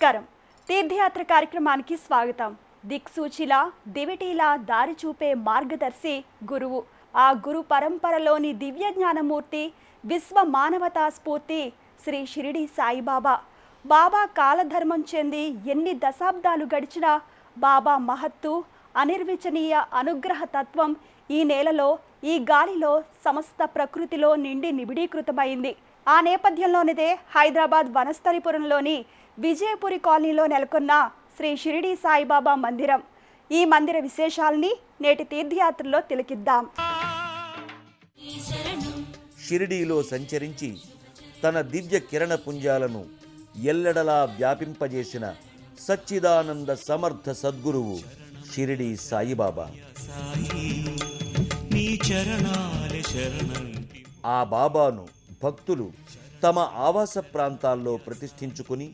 నమస్కారం. తీర్థయాత్ర కార్యక్రమానికి స్వాగతం. దిక్సూచిలా దివిటీలా దారి చూపే మార్గదర్శి గురువు. ఆ గురు పరంపరలోని దివ్య జ్ఞానమూర్తి, విశ్వ మానవతా స్ఫూర్తి శ్రీ షిరిడి సాయిబాబా. బాబా కాలధర్మం చెంది ఎన్ని దశాబ్దాలు గడిచినా బాబా మహత్తు, అనిర్వచనీయ అనుగ్రహ తత్వం ఈ నేలలో, ఈ గాలిలో, సమస్త ప్రకృతిలో నిండి నిబిడీకృతమైంది. ఆ నేపథ్యంలోనిదే హైదరాబాద్ వనస్థలిపురంలోని విజయపురి కాలనీలో నెలకొన్న శ్రీ షిరిడి సాయిబాబా మందిరం. ఈ మందిర విశేషాలని నేటి తీర్థయాత్రలో తిలకిద్దాం. షిరిడీలో సంచరించి తన దివ్య కిరణ పుంజాలను ఎల్లెడలా వ్యాపింపజేసిన సచ్చిదానంద సమర్థ సద్గురువు షిరిడి సాయిబాబా. ఆ బాబాను భక్తులు తమ ఆవాస ప్రాంతాల్లో ప్రతిష్ఠించుకుని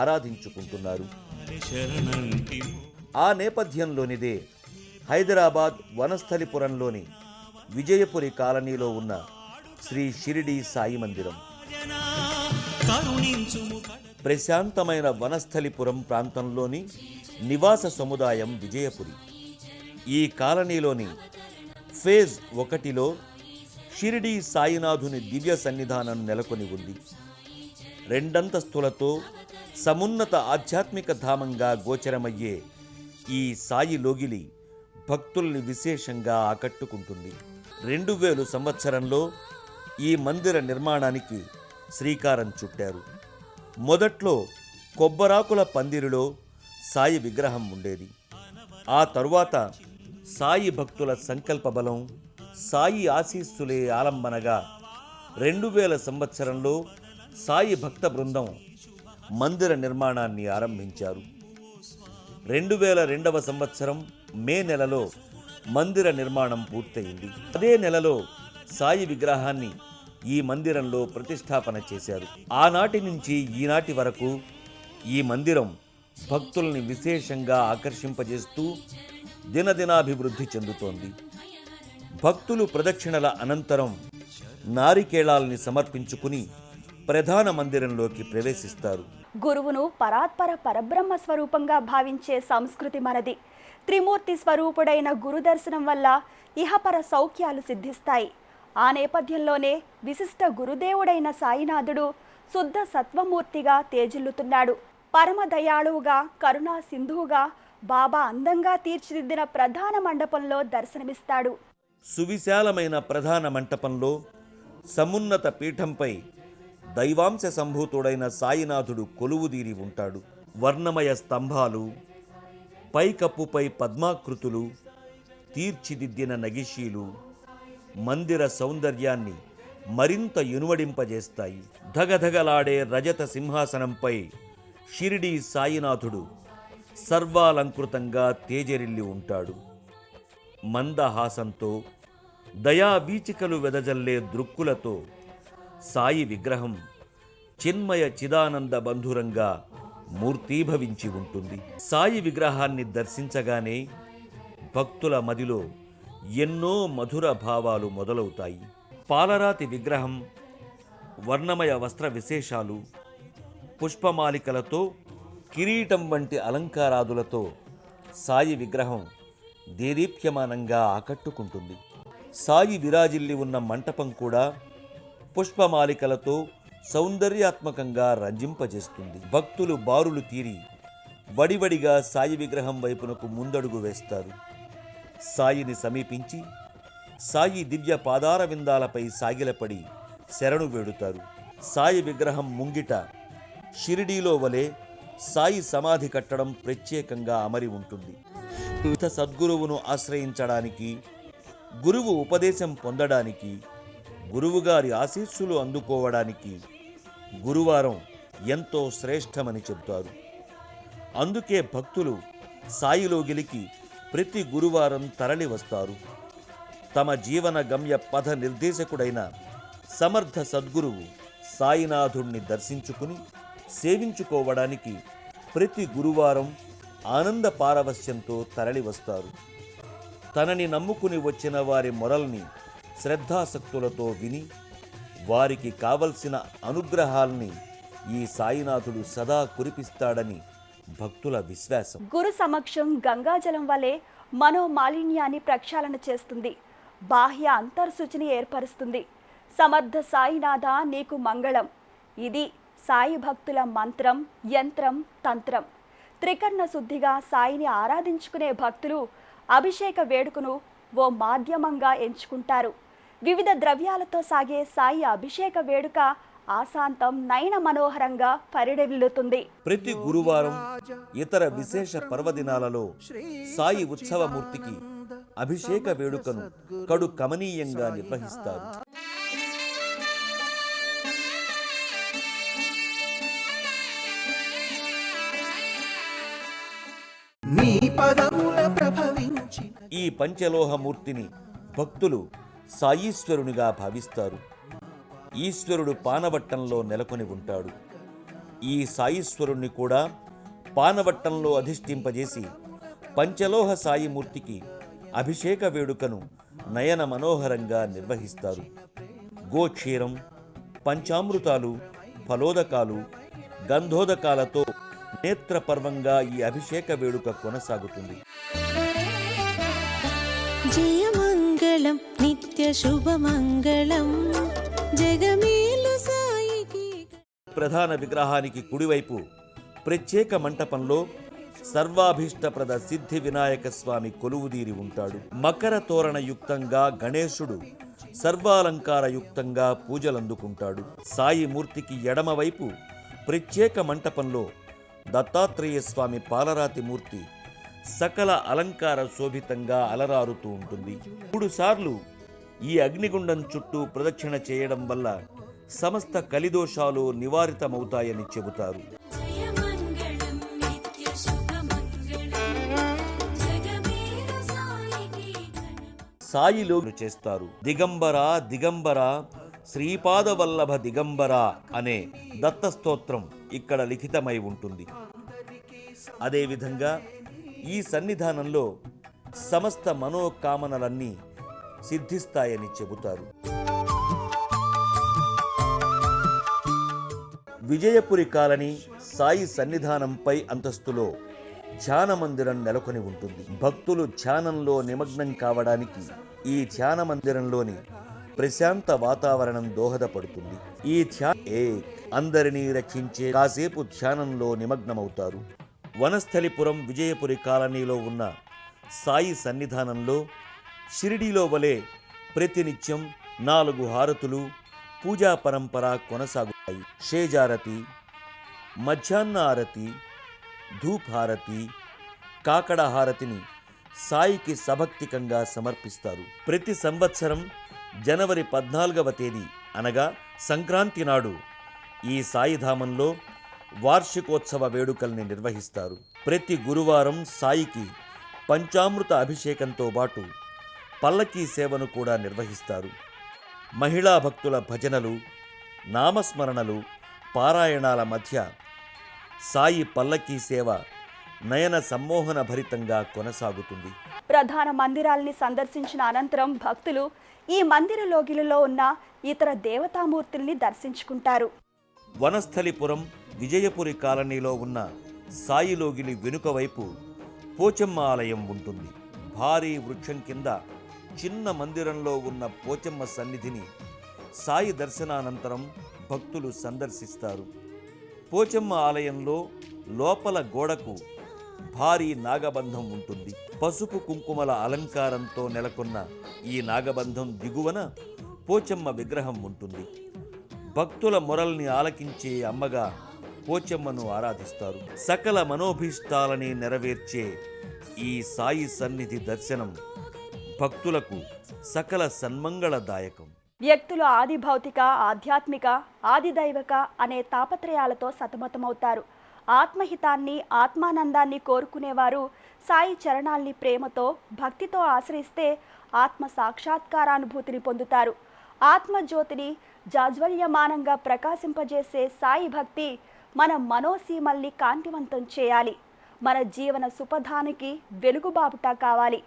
ఆరాధించుకుంటున్నారు. ఆ నేపథ్యంలోనిదే హైదరాబాద్ వనస్థలిపురంలోని విజయపురి కాలనీలో ఉన్న శ్రీ షిరిడి సాయి మందిరం. ప్రశాంతమైన వనస్థలిపురం ప్రాంతంలోని నివాస సముదాయం విజయపురి. ఈ కాలనీలోని ఫేజ్ 1లో షిరిడి సాయినాథుని దివ్య సన్నిధానం నెలకొని ఉంది. 2 అంతస్తులతో సమున్నత ఆధ్యాత్మిక ధామంగా గోచరమయ్యే ఈ సాయి లోగిలి భక్తుల్ని విశేషంగా ఆకట్టుకుంటుంది. 2000 సంవత్సరంలో ఈ మందిర నిర్మాణానికి శ్రీకారం చుట్టారు. మొదట్లో కొబ్బరాకుల పందిరిలో సాయి విగ్రహం ఉండేది. ఆ తరువాత సాయి భక్తుల సంకల్ప బలం, సాయి ఆశీస్సులే ఆలంబనగా 2000 సంవత్సరంలో సాయి భక్త బృందం మందిర నిర్మాణాన్ని ఆరంభించారు. 2002వ సంవత్సరం మే నెలలో మందిర నిర్మాణం పూర్తయింది. అదే నెలలో సాయి విగ్రహాన్ని ఈ మందిరంలో ప్రతిష్టాపన చేశారు. ఆనాటి నుంచి ఈనాటి వరకు ఈ మందిరం భక్తుల్ని విశేషంగా ఆకర్షింపజేస్తూ దినదినాభివృద్ధి చెందుతోంది. భక్తులు ప్రదక్షిణల అనంతరం నారికేళాల్ని సమర్పించుకుని ప్రధాన మందిరంలోకి ప్రవేశిస్తారు. గురువును పరాత్పర పరబ్రహ్మ స్వరూపంగా భావించే సంస్కృతి మనది. త్రిమూర్తి స్వరూపుడైన గురు దర్శనం వల్ల ఇహపర సౌఖ్యాలు సిద్ధిస్తాయి. ఆ నేపథ్యంలోనే విశిష్ట గురుదేవుడైన సాయినాథుడు శుద్ధ సత్వమూర్తిగా తేజిల్లుతున్నాడు. పరమ దయాళువుగా, కరుణా సింధువుగా బాబా అందంగా తీర్చిదిద్దిన ప్రధాన మండపంలో దర్శనమిస్తాడు. సువిశాలమైన ప్రధాన మంటపంలో సమున్నత పీఠంపై దైవాంశ సంభూతుడైన సాయినాథుడు కొలువుదీరి ఉంటాడు. వర్ణమయ స్తంభాలు, పైకప్పుపై పద్మాకృతులు, తీర్చిదిద్దిన నగిషీలు మందిర సౌందర్యాన్ని మరింత ఇనువడింపజేస్తాయి. ధగధగలాడే రజత సింహాసనంపై షిరిడి సాయినాథుడు సర్వాలంకృతంగా తేజరిల్లి ఉంటాడు. మందహాసంతో, దయావీచికలు వెదజల్లే దృక్కులతో సాయి విగ్రహం చిన్మయ చిదానంద బంధురంగా మూర్తీభవించి ఉంటుంది. సాయి విగ్రహాన్ని దర్శించగానే భక్తుల మదిలో ఎన్నో మధుర భావాలు మొదలవుతాయి. పాలరాతి విగ్రహం, వర్ణమయ వస్త్ర విశేషాలు, పుష్పమాలికలతో, కిరీటం వంటి అలంకారాదులతో సాయి విగ్రహం దేదీప్యమానంగా ఆకట్టుకుంటుంది. సాయి విరాజిల్లి ఉన్న మంటపం కూడా పుష్పమాలికలతో సౌందర్యాత్మకంగా రంజింపజేస్తుంది. భక్తులు బారులు తీరి వడివడిగా సాయి విగ్రహం వైపునకు ముందడుగు వేస్తారు. సాయిని సమీపించి సాయి దివ్య పాదార విందాలపై సాగిలపడి శరణు వేడుతారు. సాయి విగ్రహం ముంగిట షిరిడీలో వలె సాయి సమాధి కట్టడం ప్రత్యేకంగా అమరి ఉంటుంది. సద్గురువును ఆశ్రయించడానికి, గురువు ఉపదేశం పొందడానికి, గురువుగారి ఆశీస్సులు అందుకోవడానికి గురువారం ఎంతో శ్రేష్టమని చెబుతారు. అందుకే భక్తులు సాయిలోగిలికి ప్రతి గురువారం తరలి వస్తారు. తమ జీవన గమ్య పథ నిర్దేశకుడైన సమర్థ సద్గురువు సాయినాథుణ్ణి దర్శించుకుని సేవించుకోవడానికి ప్రతి గురువారం ఆనంద పారవస్యంతో తరలి వస్తారు. తనని నమ్ముకుని వచ్చిన వారి మొరల్ని శ్రద్ధాసక్తులతో విని వారికి కావలసిన అనుగ్రహాల్ని ఈ సాయినాథుడు సదా కురిపిస్తాడని భక్తుల విశ్వాసం. గురు సమక్షం గంగాజలం వలె మనోమాలిన్యాన్ని ప్రక్షాళన చేస్తుంది, బాహ్య అంతర్శుచిని ఏర్పరుస్తుంది. సమర్థ సాయినాథ నీకు మంగళం. ఇది సాయి భక్తుల మంత్రం, యంత్రం, తంత్రం. త్రికర్ణ శుద్ధిగా సాయిని ఆరాధించుకునే భక్తులు అభిషేక వేడుకను ఓ మాధ్యమంగా ఎంచుకుంటారు. వివిధ ద్రవ్యాలతో సాగే సాయి అభిషేక వేడుక ఆశాంతం నయన మనోహరంగా పరిడవిల్లుతుంది. ప్రతి గురువారం ఇతర విశేష పర్వదినాలలో సాయి ఉత్సవమూర్తికి అభిషేక వేడుకను కడు కమనీయంగా నిర్వహిస్తారు. ఈ పంచలోహమూర్తిని భక్తులు సాయీశ్వరునిగా భావిస్తారు. ఈశ్వరుడు పానవట్టంలో నెలకొని ఉంటాడు. ఈ సాయీశ్వరుణ్ణి కూడా పానవట్టంలో అధిష్ఠింపజేసి పంచలోహ సాయిమూర్తికి అభిషేక వేడుకను నయన మనోహరంగా నిర్వహిస్తారు. గోక్షీరం, పంచామృతాలు, ఫలోదకాలు, గంధోదకాలతో నేత్రపర్వంగా ఈ అభిషేక వేడుక కొనసాగుతుంది. జయమంగళం నిత్య శుభమంగళం జగమేలు సాయికి. ప్రధాన విగ్రహానికి కుడివైపు ప్రత్యేక మంటపంలో సర్వాభీష్టప్రద సిద్ధి వినాయక స్వామి కొలువుదీరి ఉంటాడు. మకర తోరణ యుక్తంగా గణేశుడు సర్వాలంకార యుక్తంగా పూజలందుకుంటాడు. సాయి మూర్తికి ఎడమవైపు ప్రత్యేక మంటపంలో దత్తాత్రేయ స్వామి పాలరాతి మూర్తి సకల అలంకార శోభితంగా అలరారుతూ ఉంటుంది. 3 సార్లు ఈ అగ్నిగుండం చుట్టూ ప్రదక్షిణ చేయడం వల్ల సమస్త కలిదోషాలు నివారితమవుతాయని చెబుతారు. సాయిలో చేస్తారు. దిగంబర దిగంబర శ్రీపాదవల్లభ దిగంబర అనే దత్తస్తోత్రం ఇక్కడ లిఖితమై ఉంటుంది. అదేవిధంగా ఈ సన్నిధానంలో సమస్త మనోకామనలన్నీ సిద్ధిస్తాయని చెబుతారు. విజయపురి కాలనీ సాయి సన్నిధానంపై అంతస్తులో ధ్యాన మందిరం నెలకొని ఉంటుంది. భక్తులు ధ్యానంలో నిమగ్నం కావడానికి ఈ ధ్యాన మందిరంలోని ప్రశాంత వాతావరణం దోహదపడుతుంది. ఈ అందరినీ రక్షించే కాసేపు ధ్యానంలో నిమగ్నమవుతారు. వనస్థలిపురం విజయపురి కాలనీలో ఉన్న సాయి సన్నిధానంలో షిరిడీలో వలె ప్రతినిత్యం 4 హారతులు పూజా పరంపర కొనసాగుతాయి. షేజారతి, మధ్యాహ్న హారతి, ధూప్ హారతి, కాకడ హారతిని సాయికి సభక్తికంగా సమర్పిస్తారు. ప్రతి సంవత్సరం జనవరి 14వ తేదీ అనగా సంక్రాంతి నాడు ఈ సాయిధామంలో వార్షికోత్సవ వేడుకల్ని నిర్వహిస్తారు. ప్రతి గురువారం సాయికి పంచామృత అభిషేకంతో పాటు పల్లకీ సేవను కూడా నిర్వహిస్తారు. మహిళా భక్తుల భజనలు, నామస్మరణలు, పారాయణాల మధ్య సాయి పల్లకీ సేవ నయన సమ్మోహన భరితంగా కొనసాగుతుంది. ప్రధాన మందిరాల్ని సందర్శించిన అనంతరం భక్తులు ఈ మందిర లోగిలలో ఉన్న ఇతర దేవతామూర్తుల్ని దర్శించుకుంటారు. వనస్థలిపురం విజయపురి కాలనీలో ఉన్న సాయిలోగిలి వెనుక వైపు పోచమ్మ ఆలయం ఉంటుంది. భారీ వృక్షం కింద చిన్న మందిరంలో ఉన్న పోచమ్మ సన్నిధిని సాయి దర్శనానంతరం భక్తులు సందర్శిస్తారు. పోచమ్మ ఆలయంలో లోపల గోడకు భారీ నాగబంధం ఉంటుంది. పసుపు కుంకుమల అలంకారంతో నెలకొన్న ఈ నాగబంధం దిగువన పోచమ్మ విగ్రహం ఉంటుంది. భక్తుల మొరల్ని ఆలకించే అమ్మగా పోచమ్మను ఆరాధిస్తారు. సకల మనోభీష్టాలని నెరవేర్చే ఈ సాయి సన్నిధి దర్శనం భక్తులకు సకల సన్మంగళదాయకం. వ్యక్తులు ఆది భౌతిక, ఆధ్యాత్మిక, ఆదిదైవక అనే తాపత్రయాలతో సతమతమవుతారు. ఆత్మహితాన్ని, ఆత్మానందాన్ని కోరుకునేవారు సాయి చరణాల్ని ప్రేమతో, భక్తితో ఆశ్రయిస్తే ఆత్మ సాక్షాత్కారానుభూతిని పొందుతారు. ఆత్మజ్యోతిని జాజ్వల్యమానంగా ప్రకాశింపజేసే సాయి భక్తి మన మనోసీమల్ని కాంతివంతం చేయాలి. మన జీవన సుపథానికి వెలుగుబాపుట కావాలి.